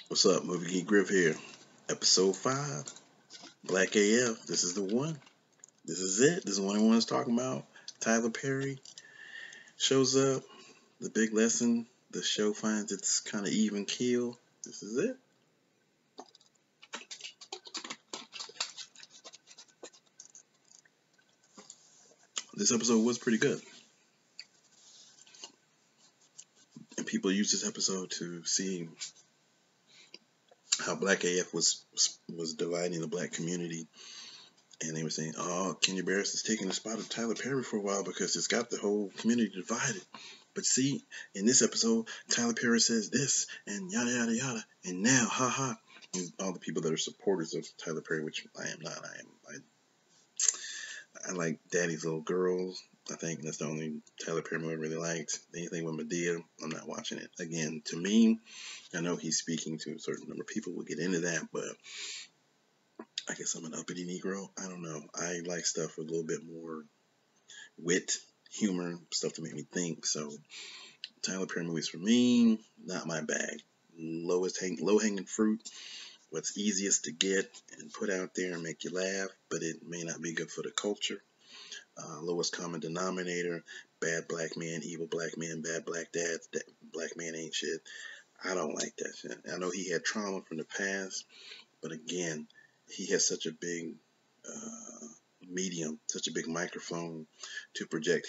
What's up, Movie Geek Griff here. Episode 5, Black AF. This is the one. This is it. This is the one everyone's talking about. Tyler Perry shows up. The big lesson. The show finds its kind of even keel. This is it. This episode was pretty good. And people used this episode to see how Black AF was dividing the black community. And they were saying, oh, Kenya Barris is taking the spot of Tyler Perry for a while because it's got the whole community divided. But see, in this episode, Tyler Perry says this and yada, yada, yada. And now, haha, and all the people that are supporters of Tyler Perry, which I am not. I like Daddy's Little Girls. I think that's the only Tyler Perry movie I really liked. Anything with Madea, I'm not watching it. Again, to me, I know he's speaking to a certain number of people. We'll get into that, but I guess I'm an uppity Negro. I don't know. I like stuff with a little bit more wit, humor, stuff to make me think. So Tyler Perry movies for me, not my bag. Low hanging fruit. What's easiest to get and put out there and make you laugh, but it may not be good for the culture. Lowest common denominator, bad black man, evil black man, bad black dad, black man ain't shit. I don't like that shit. I know he had trauma from the past, but again, he has such a big medium, such a big microphone to project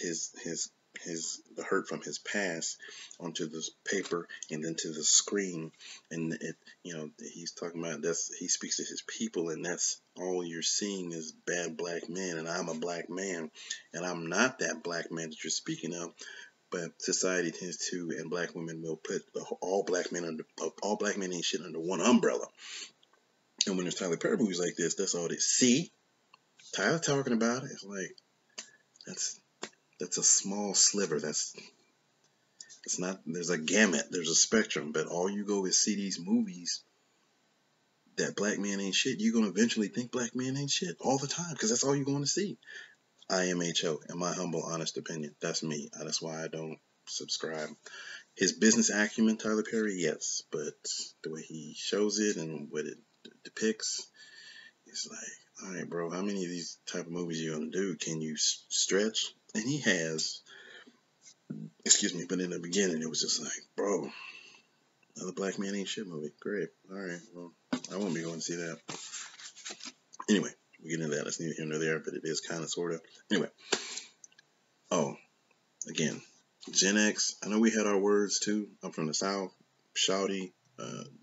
the hurt from his past onto this paper and then to the screen. And it, he's talking about he speaks to his people, and that's all you're seeing is bad black men. And I'm a black man, and I'm not that black man that you're speaking of. But society tends to, and black women will put all black men ain't shit under one umbrella. And when there's Tyler Perry movies like this, that's all they see. Tyler talking about it. It's like that's a small sliver. It's not. There's a gamut. There's a spectrum. But all you go is see these movies that black man ain't shit. You're gonna eventually think black man ain't shit all the time because that's all you're going to see. IMHO, in my humble, honest opinion. That's me. That's why I don't subscribe. His business acumen, Tyler Perry, yes, but the way he shows it and what it depicts, it's like, all right, bro, how many of these type of movies you gonna do? Can you stretch? And he has. Excuse me, but in the beginning, it was just like, bro, another black man ain't shit movie. Great. All right, well, I won't be going to see that. Anyway, we get into that. That's neither here nor there, but it is kind of, sort of. Anyway. Oh, again, Gen X. I know we had our words, too. I'm from the South. Shouty,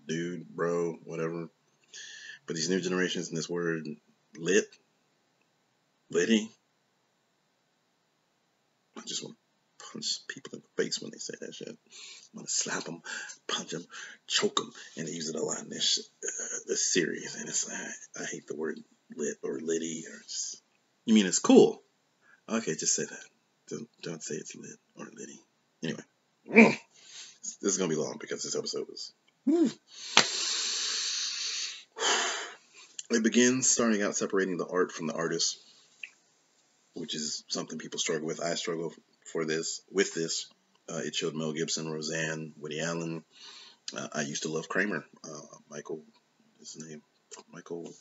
dude, bro, whatever. But these new generations and this word, litty, I just want to punch people in the face when they say that shit. I want to slap them, punch them, choke them, and they use it a lot in this series. And it's I hate the word lit or litty or just. You mean it's cool? Okay, just say that. Don't say it's lit or litty. Anyway, this is gonna be long because this episode is. It begins starting out separating the art from the artist, which is something people struggle with. I struggle with this. It showed Mel Gibson, Roseanne, Woody Allen. I used to love Kramer. Michael, his name, Michael.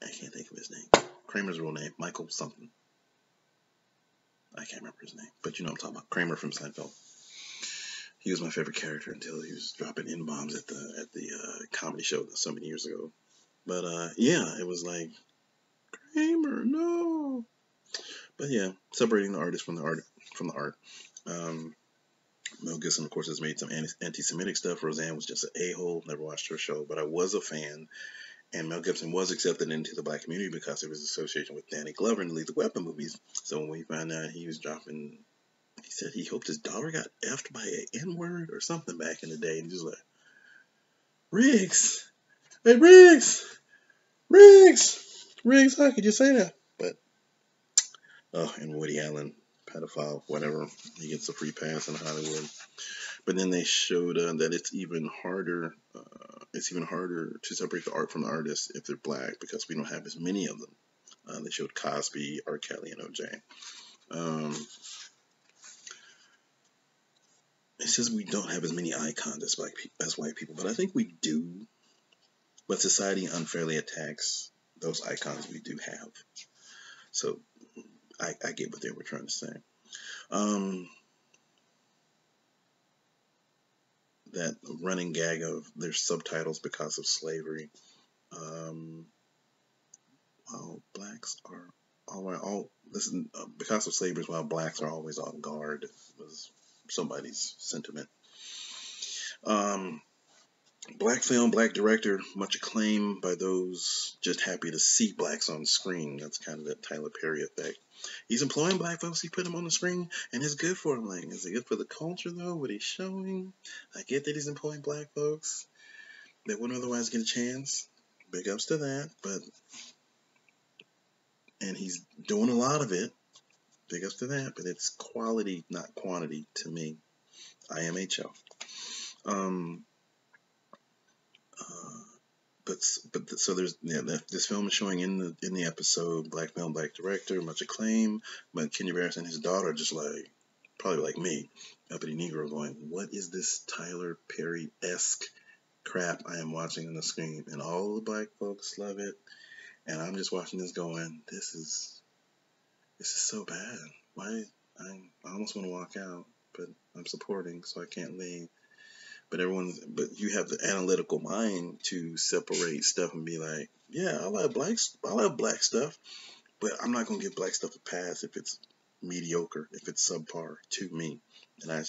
I can't think of his name. Kramer's real name, Michael something. I can't remember his name, but you know what I'm talking about. Kramer from Seinfeld. He was my favorite character until he was dropping N-bombs at the comedy show so many years ago. But yeah, it was like, Kramer, no. But yeah, separating the artist from the art. Mel Gibson, of course, has made some anti-Semitic stuff. Roseanne was just an a-hole. Never watched her show, but I was a fan. And Mel Gibson was accepted into the black community because of his association with Danny Glover in the Lethal Weapon movies. So when we found out he was dropping, he said he hoped his daughter got effed by an N-word or something back in the day. And he was like, Riggs, hey, Riggs, how could you say that? But, and Woody Allen, pedophile, whatever, he gets a free pass in Hollywood. But then they showed that it's even harder to separate the art from the artist if they're black because we don't have as many of them. They showed Cosby, R. Kelly, and OJ. It's just we don't have as many icons as white people, but I think we do. But society unfairly attacks those icons we do have. So I get what they were trying to say. That running gag of there's subtitles because of slavery. While blacks are listen, because of slavery, while blacks are always on guard was somebody's sentiment. Black film, black director, much acclaim by those just happy to see blacks on the screen. That's kind of that Tyler Perry effect. He's employing black folks. He put them on the screen, and it's good for him. Like, is it good for the culture though? What he's showing? I get that he's employing black folks that wouldn't otherwise get a chance. Big ups to that, and he's doing a lot of it. Big ups to that, but it's quality, not quantity to me. IMHO. So there's this film is showing in the episode, black film, black director, much acclaim, but Kenya Barris and his daughter just like probably like me, uppity Negro, going, what is this Tyler Perry-esque crap I am watching on the screen? And all the black folks love it, and I'm just watching this going, this is so bad. Why? I almost want to walk out, but I'm supporting, so I can't leave. But you have the analytical mind to separate stuff and be like, yeah, I love black stuff, but I'm not gonna give black stuff a pass if it's mediocre, if it's subpar to me, and I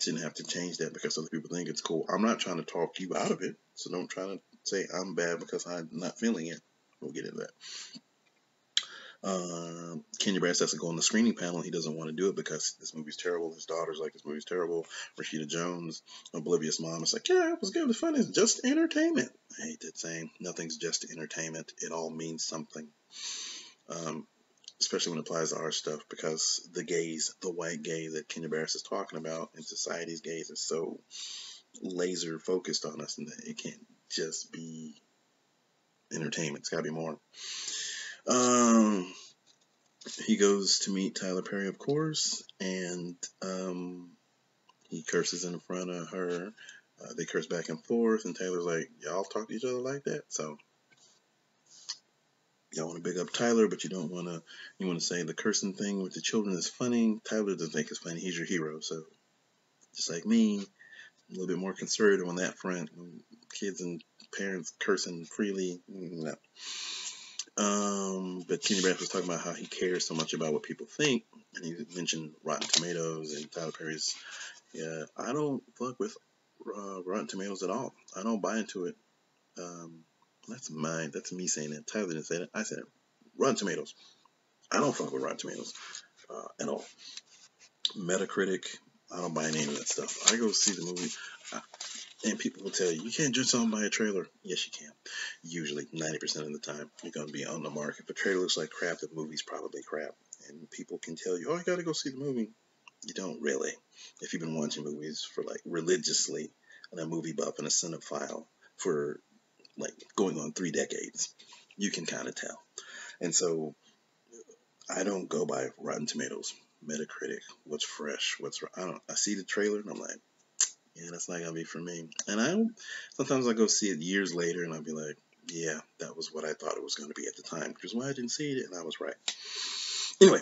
shouldn't have to change that because other people think it's cool. I'm not trying to talk you out of it, so don't try to say I'm bad because I'm not feeling it. We'll get into that. Kenya Barris has to go on the screening panel. He doesn't want to do it because this movie's terrible. His daughter's like, this movie's terrible. Rashida Jones, oblivious mom, is like, yeah, it was good. It's fun. It's just entertainment. I hate that saying. Nothing's just entertainment. It all means something. Especially when it applies to our stuff, because the gaze, the white gaze that Kenya Barris is talking about, and society's gaze is so laser focused on us, and that it can't just be entertainment. It's got to be more. He goes to meet Tyler Perry, of course, and he curses in front of her. They curse back and forth, and Taylor's like, y'all talk to each other like that? So y'all want to big up Tyler, but you want to say the cursing thing with the children is funny. Tyler doesn't think it's funny. He's your hero. So just like me, a little bit more conservative on that front. Kids and parents cursing freely, no. But Kenya Barris was talking about how he cares so much about what people think, and he mentioned Rotten Tomatoes and Tyler Perry's. Yeah, I don't fuck with Rotten Tomatoes at all. I don't buy into it. That's me saying that. Tyler didn't say that. I said it. Rotten Tomatoes. I don't fuck with Rotten Tomatoes at all. Metacritic. I don't buy any of that stuff. I go see the movie. And people will tell you can't judge something by a trailer. Yes, you can. Usually, 90% of the time, you're going to be on the mark. If a trailer looks like crap, the movie's probably crap. And people can tell you, oh, I got to go see the movie. You don't really. If you've been watching movies for like religiously, and a movie buff and a cinephile for like going on 3 decades, you can kind of tell. And so I don't go by Rotten Tomatoes, Metacritic, what's fresh, I see the trailer and I'm like, yeah, that's not gonna be for me. And sometimes I go see it years later and I'll be like, yeah, that was what I thought it was going to be at the time, which is why I didn't see it, and I was right. Anyway,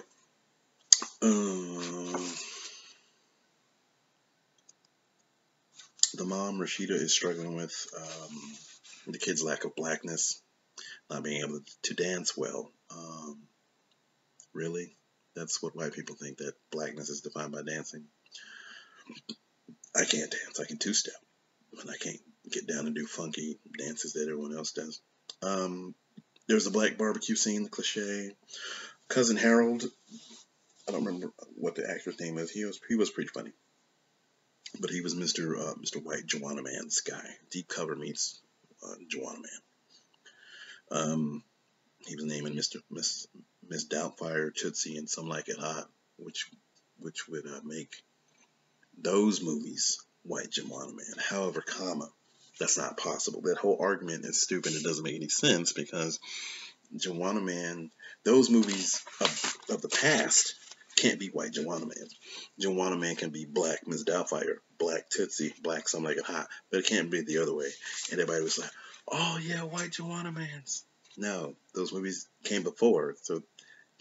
the mom, Rashida, is struggling with the kid's lack of blackness, not being able to dance well. Really? That's what white people think, that blackness is defined by dancing. I can't dance. I can two-step, but I can't get down and do funky dances that everyone else does. There's a black barbecue scene, the cliche. Cousin Harold, I don't remember what the actor's name is. He was pretty funny, but he was Mr. White Joanna Man's guy. Deep Cover meets Joanna Man. He was naming Miss Doubtfire, Tootsie, and Some Like It Hot, which would make those movies White Joanna Man. However, that's not possible. That whole argument is stupid. It doesn't make any sense, because Joanna Man, those movies of the past can't be White Joanna Man. Joanna Man can be black Miss Doubtfire. black Tootsie, black something like it hot, but it can't be the other way. And everybody was like, oh yeah, white Juwanna Man's. No, those movies came before, so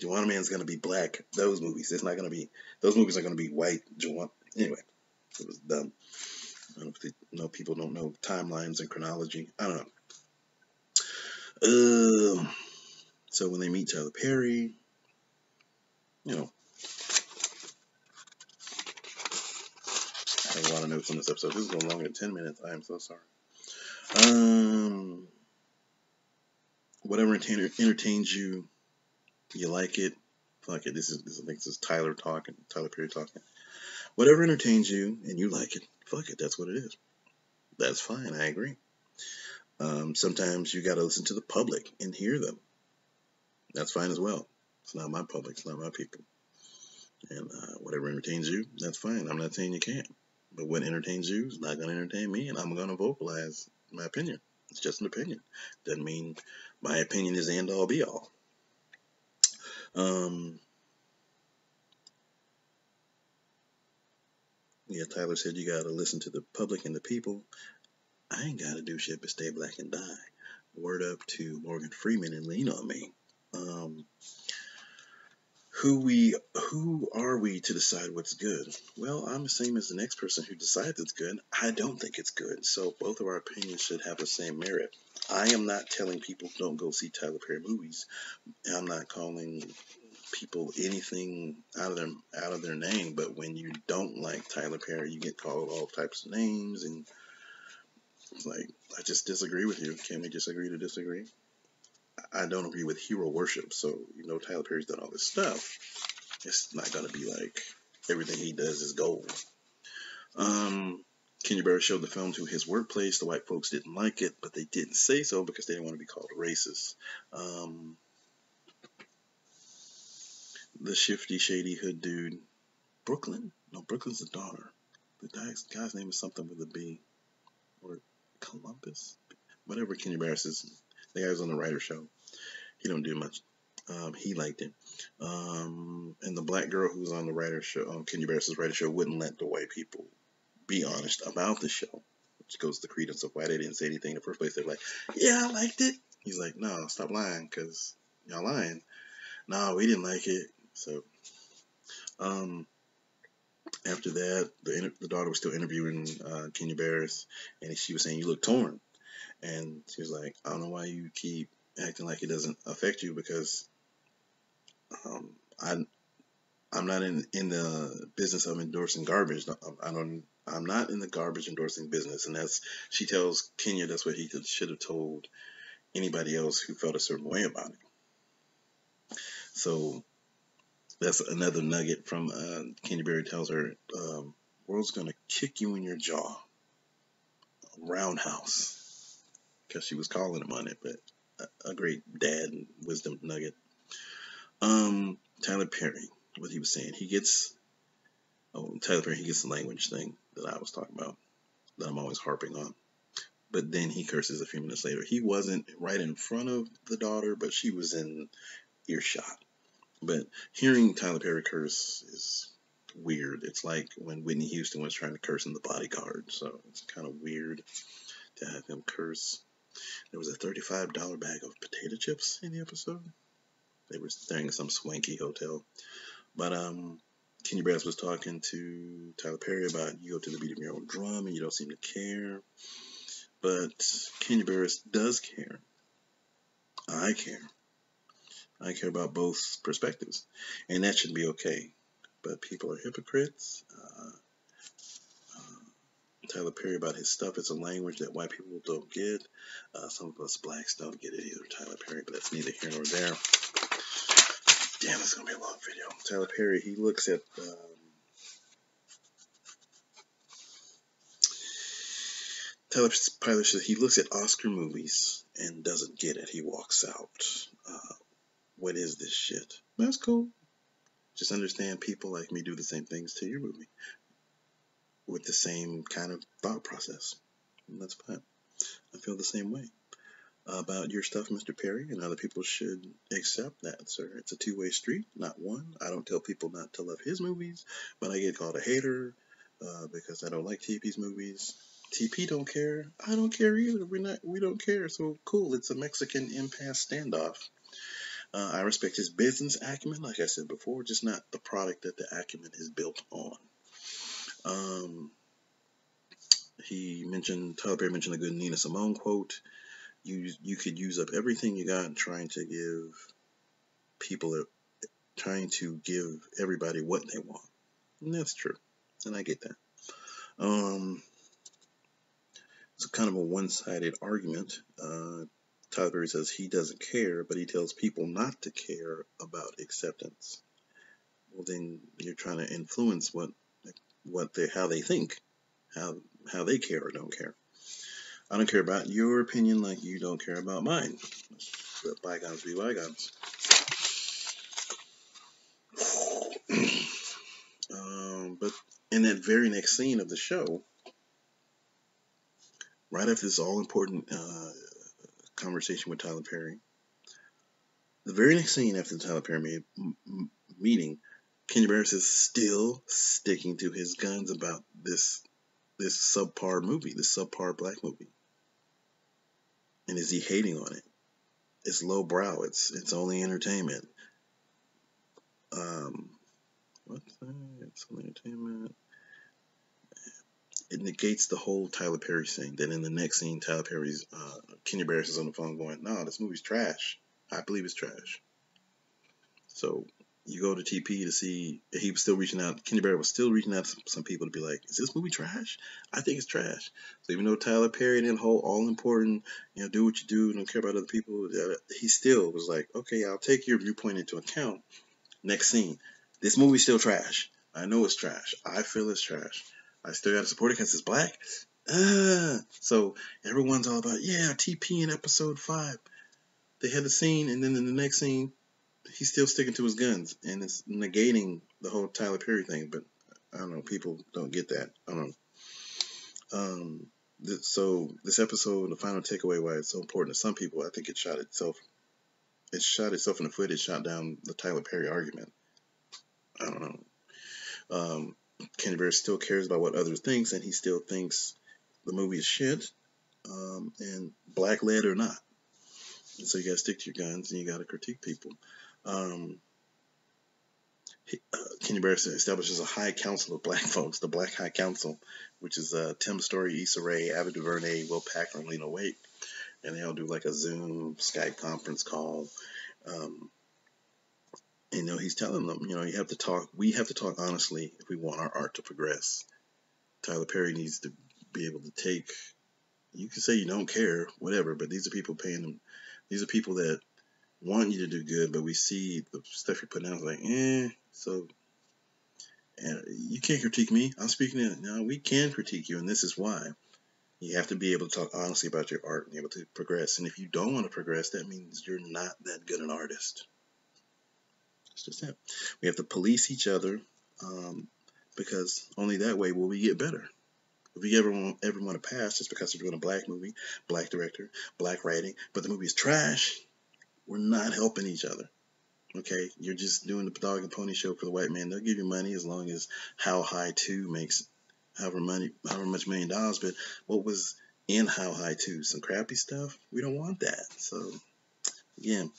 Juwanna Man's gonna be black. Those movies, it's not gonna be. Those movies are gonna be white Juwanna. Anyway, it was dumb. I don't know, people don't know timelines and chronology. I don't know. So when they meet Tyler Perry, you know, I have a lot of notes on this episode. This is going longer than 10 minutes. I am so sorry. Whatever entertains you, you like it. Fuck it. I think this is Tyler talking. Tyler Perry talking. Whatever entertains you and you like it, fuck it. That's what it is. That's fine. I agree. Sometimes you got to listen to the public and hear them. That's fine as well. It's not my public. It's not my people. And whatever entertains you, that's fine. I'm not saying you can't. But what entertains you is not going to entertain me, and I'm going to vocalize my opinion. It's just an opinion. Doesn't mean my opinion is the end all be all. Yeah, Tyler said you got to listen to the public and the people. I ain't got to do shit but stay black and die. Word up to Morgan Freeman and lean on me. Who are we to decide what's good? Well, I'm the same as the next person who decides it's good. I don't think it's good. So both of our opinions should have the same merit. I am not telling people don't go see Tyler Perry movies. I'm not calling people anything out of their name. But when you don't like Tyler Perry, you get called all types of names, and it's like, I just disagree with you. Can we just agree to disagree? I don't agree with hero worship. So Tyler Perry's done all this stuff. It's not gonna be like everything he does is gold. Kenya Barris showed the film to his workplace. The white folks didn't like it, but they didn't say so because they didn't want to be called racist. The shifty, shady hood dude, Brooklyn? No, Brooklyn's the daughter. The guy's name is something with a B, or Columbus, whatever. Kenya Barris is. The guy was on the writer show. He don't do much. He liked it. And the black girl who was on the writer show, Kenya Barris's writer show, wouldn't let the white people be honest about the show, which goes to the credence of why they didn't say anything in the first place. They're like, yeah, I liked it. He's like, no, stop lying, because y'all lying. No, we didn't like it. So, after that, the daughter was still interviewing Kenya Barris, and she was saying, you look torn. And she was like, I don't know why you keep acting like it doesn't affect you, because I'm not in the business of endorsing garbage. I'm not in the garbage endorsing business. And she tells Kenya that's what he should have told anybody else who felt a certain way about it. So that's another nugget from Kenya Barris tells her, world's going to kick you in your jaw. Roundhouse. Because she was calling him on it, but a great dad and wisdom nugget. Tyler Perry, what he was saying, Tyler Perry, he gets the language thing that I was talking about, that I'm always harping on. But then he curses a few minutes later. He wasn't right in front of the daughter, but she was in earshot. But hearing Tyler Perry curse is weird. It's like when Whitney Houston was trying to curse in The Bodyguard. So it's kind of weird to have him curse. There was a $35 bag of potato chips in the episode. They were staying at some swanky hotel. But Kenya Barris was talking to Tyler Perry about, you go to the beat of your own drum and you don't seem to care. But Kenya Barris does care. I care. I care about both perspectives. And that should be okay. But people are hypocrites. Tyler Perry about his stuff. It's a language that white people don't get. Some of us blacks don't get it either, Tyler Perry, but that's neither here nor there. Damn, it's going to be a long video. Tyler Perry, he looks at... Tyler Perry says he looks at Oscar movies and doesn't get it. He walks out. What is this shit? That's cool. Just understand people like me do the same things to your movie with the same kind of thought process. And that's fine. I feel the same way about your stuff, Mr. Perry, and other people should accept that, sir. It's a two-way street, not one. I don't tell people not to love his movies, but I get called a hater, because I don't like TP's movies. TP don't care. I don't care either. We don't care. So cool. It's a Mexican impasse standoff. I respect his business acumen, like I said before, just not the product that the acumen is built on. Tyler Perry mentioned a good Nina Simone quote. You could use up everything you got trying to give everybody what they want. And that's true. And I get that. It's kind of a one-sided argument. Tyler Perry says he doesn't care, but he tells people not to care about acceptance. Well, then you're trying to influence how they think, how they care or don't care. I don't care about your opinion like you don't care about mine. Let bygones be bygones. But in that very next scene of the show, right after this all-important conversation with Tyler Perry, the very next scene after the Tyler Perry meeting, Kenya Barris is still sticking to his guns about this subpar movie, this subpar black movie. And is he hating on it? It's lowbrow. It's only entertainment. What's that? It's only entertainment. It negates the whole Tyler Perry thing. Then in the next scene, Kenya Barris is on the phone going, "No, this movie's trash. I believe it's trash." So you go to TP to see, he was still reaching out. Kenya Barris was still reaching out to some people to be like, "Is this movie trash? I think it's trash." So even though Tyler Perry and that whole all important, do what you do, don't care about other people, he still was like, "Okay, I'll take your viewpoint into account." Next scene, this movie's still trash. I know it's trash. I feel it's trash. I still gotta support it because it's black. So everyone's all about, yeah, TP in episode 5. They had the scene, and then in the next scene, he's still sticking to his guns, and it's negating the whole Tyler Perry thing. But I don't know, people don't get that. I don't know. So this episode, the final takeaway, why it's so important to some people, I think it shot itself in the foot. It shot down the Tyler Perry argument. I don't know. Kenya Barris still cares about what others thinks, and he still thinks the movie is shit, and black led or not. And so you gotta stick to your guns, and you gotta critique people. Kenya Barris establishes a high council of black folks, the Black High Council, which is Tim Story, Issa Rae, Ava DuVernay, Will Packer, and Lena Waithe, and they all do like a Zoom Skype conference call. He's telling them, we have to talk honestly if we want our art to progress. Tyler Perry needs to be able to take, you can say you don't care, whatever, but these are people paying them. These are people that want you to do good, but we see the stuff you're putting out like, so, and you can't critique me. I'm speaking in it. No, we can critique you, and this is why. You have to be able to talk honestly about your art and be able to progress. And if you don't want to progress, that means you're not that good an artist. It's just that. We have to police each other, because only that way will we get better. If we ever want to pass just because we're doing a black movie, black director, black writing, but the movie is trash, we're not helping each other. Okay, you're just doing the dog and pony show for the white man. They'll give you money as long as How High 2 makes however much $1 million. But what was in How High 2? Some crappy stuff? We don't want that. So again,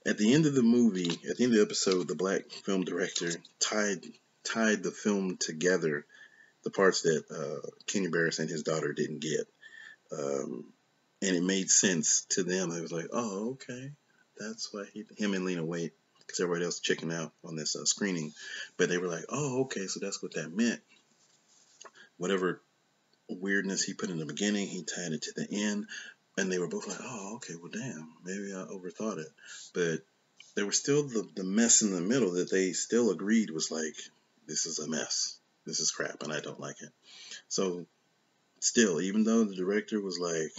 at the end of the movie, at the end of the episode, the black film director tied the film together, the parts that Kenya Barris and his daughter didn't get, and it made sense to them. It was like, oh, okay, that's why him and Lena Waithe, because everybody else checking out on this screening, but they were like, oh, okay, so that's what that meant. Whatever weirdness he put in the beginning, he tied it to the end, and they were both like, oh, okay, well, damn, maybe I overthought it. But there was still the mess in the middle that they still agreed was like, this is a mess, this is crap, and I don't like it. So still, even though the director was like,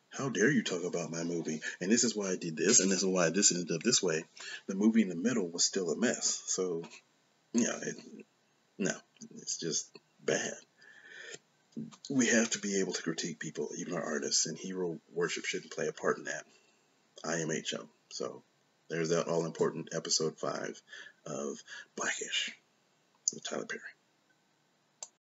how dare you talk about my movie, and this is why I did this, and this is why this ended up this way, the movie in the middle was still a mess. So it's just bad. We have to be able to critique people, even our artists, and hero worship shouldn't play a part in that. IMHO. So there's that all important episode 5 of Blackish with Tyler Perry.